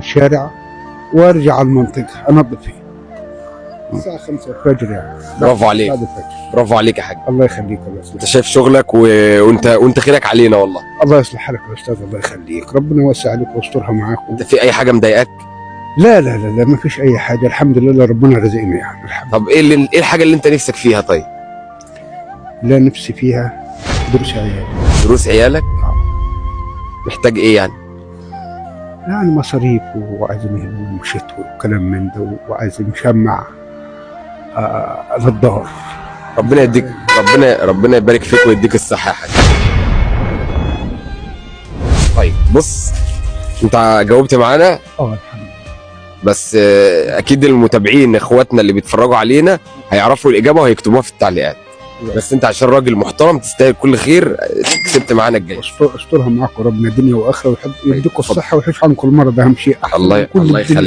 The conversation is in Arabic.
الشارع وارجع على المنطقه انظف فيه الساعه 5 الفجر يعني. برافو عليك. بعد الفجر. برافو عليك يا حاج. الله يخليك. الله انت يصلح. شايف شغلك وانت خيرك علينا والله. الله يصلح حالك يا استاذ. الله يخليك. ربنا يوسع عليك ويسترها معاك. انت في اي حاجه مضايقاك؟ لا لا لا لا، ما فيش اي حاجه، الحمد لله ربنا رزقنا يعني. الحمد طب ايه الحاجه اللي انت نفسك فيها طيب؟ لله. نفسي فيها دروس عيالي. دروس عيالك؟ محتاج ايه يعني؟ يعني مصاريف وعايزين هدوم وشتوي وكلام من ده، وعايزين مشمع للظهر. ربنا يديك، ربنا يبارك فيك ويديك الصحه يا حاج. طيب بص، انت جاوبت معانا الحمد لله. بس اكيد المتابعين اخواتنا اللي بيتفرجوا علينا هيعرفوا الاجابه وهيكتبوها في التعليقات. بس انت عشان راجل محترم تستاهل كل خير، كسبت معانا الجاي. استرها معاكم ربنا دنيا واخره، ويديكم الصحه ويحفظ عنكم المرض، اهم شيء. الله يخليك.